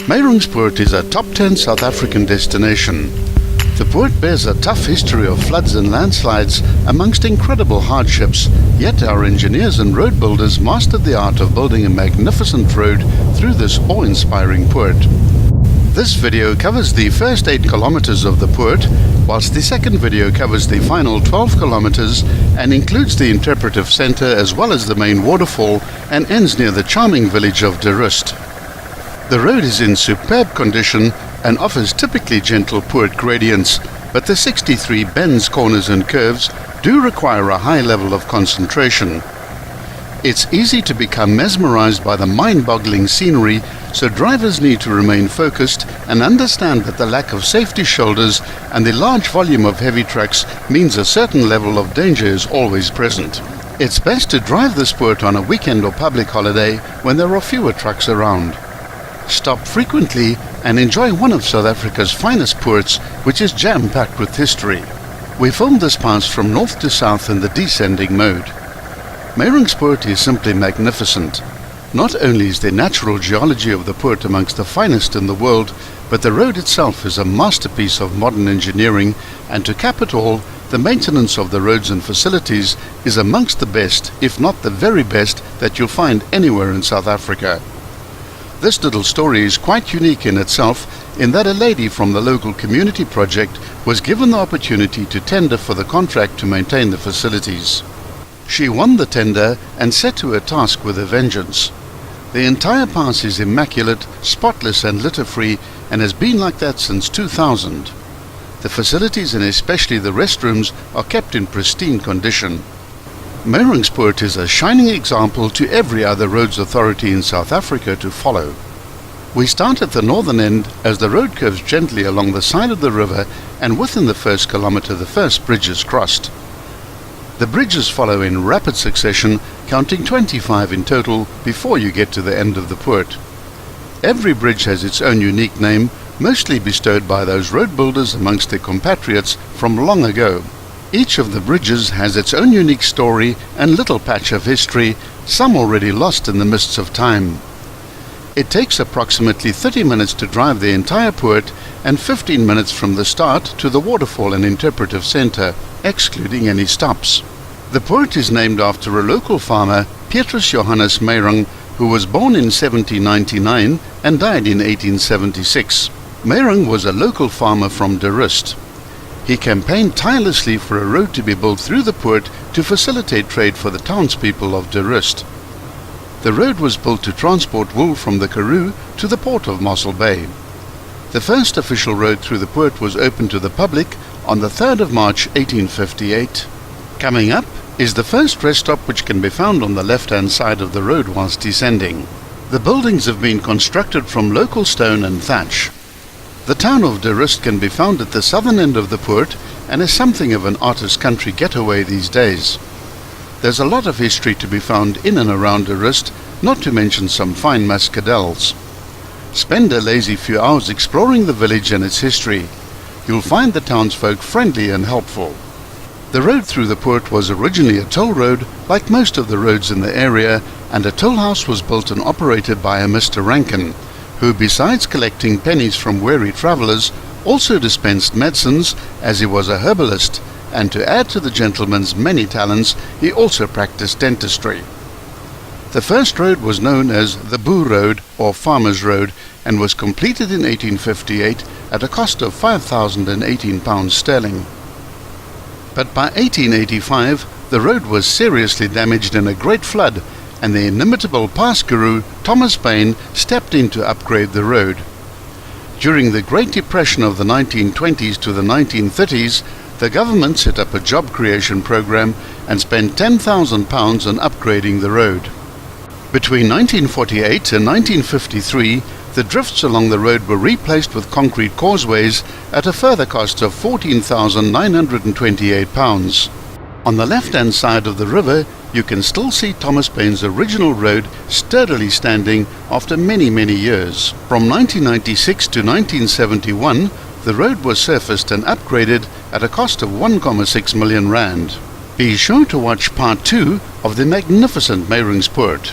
Meiringspoort is a top 10 South African destination. The port bears a tough history of floods and landslides amongst incredible hardships, yet our engineers and road builders mastered the art of building a magnificent road through this awe-inspiring port. This video covers the first 8 kilometers of the port, whilst the second video covers the final 12 kilometers and includes the interpretive center as well as the main waterfall and ends near the charming village of De Rust. The road is in superb condition and offers typically gentle port gradients, but the 63 bends, corners and curves do require a high level of concentration. It's easy to become mesmerized by the mind-boggling scenery, so drivers need to remain focused and understand that the lack of safety shoulders and the large volume of heavy trucks means a certain level of danger is always present. It's best to drive this port on a weekend or public holiday when there are fewer trucks around. Stop frequently and enjoy one of South Africa's finest ports, which is jam-packed with history. We filmed this pass from north to south in the descending mode. Meiringspoort is simply magnificent. Not only is the natural geology of the port amongst the finest in the world, but the road itself is a masterpiece of modern engineering, and to cap it all, the maintenance of the roads and facilities is amongst the best, if not the very best, that you'll find anywhere in South Africa. This little story is quite unique in itself, in that a lady from the local community project was given the opportunity to tender for the contract to maintain the facilities. She won the tender and set to her task with a vengeance. The entire pass is immaculate, spotless and litter-free, and has been like that since 2000. The facilities, and especially the restrooms, are kept in pristine condition. Meiringspoort is a shining example to every other roads authority in South Africa to follow. We start at the northern end as the road curves gently along the side of the river, and within the first kilometer the first bridge is crossed. The bridges follow in rapid succession, counting 25 in total before you get to the end of the port. Every bridge has its own unique name, mostly bestowed by those road builders amongst their compatriots from long ago. Each of the bridges has its own unique story and little patch of history, some already lost in the mists of time. It takes approximately 30 minutes to drive the entire port and 15 minutes from the start to the waterfall and interpretive center, excluding any stops. The port is named after a local farmer, Petrus Johannes Meiring, who was born in 1799 and died in 1876. Meiring was a local farmer from De Rust. He campaigned tirelessly for a road to be built through the port to facilitate trade for the townspeople of De Rust. The road was built to transport wool from the Karoo to the port of Mossel Bay. The first official road through the port was opened to the public on the 3rd of March 1858. Coming up is the first rest stop, which can be found on the left-hand side of the road whilst descending. The buildings have been constructed from local stone and thatch. The town of De Rust can be found at the southern end of the port and is something of an artist's country getaway these days. There's a lot of history to be found in and around De Rust, not to mention some fine muscadels. Spend a lazy few hours exploring the village and its history. You'll find the townsfolk friendly and helpful. The road through the port was originally a toll road, like most of the roads in the area, and a toll house was built and operated by a Mr. Rankin, who, besides collecting pennies from weary travellers, also dispensed medicines, as he was a herbalist, and to add to the gentleman's many talents, he also practiced dentistry. The first road was known as the Boer Road, or Farmer's Road, and was completed in 1858 at a cost of £5,018 sterling. But by 1885, the road was seriously damaged in a great flood, and the inimitable past guru, Thomas Paine, stepped in to upgrade the road. During the Great Depression of the 1920s to the 1930s, the government set up a job creation program and spent £10,000 on upgrading the road. Between 1948 and 1953, the drifts along the road were replaced with concrete causeways at a further cost of £14,928. On the left-hand side of the river, you can still see Thomas Paine's original road sturdily standing after many, many years. From 1996 to 1971, the road was surfaced and upgraded at a cost of 1.6 million rand. Be sure to watch part 2 of the magnificent Meiringspoort.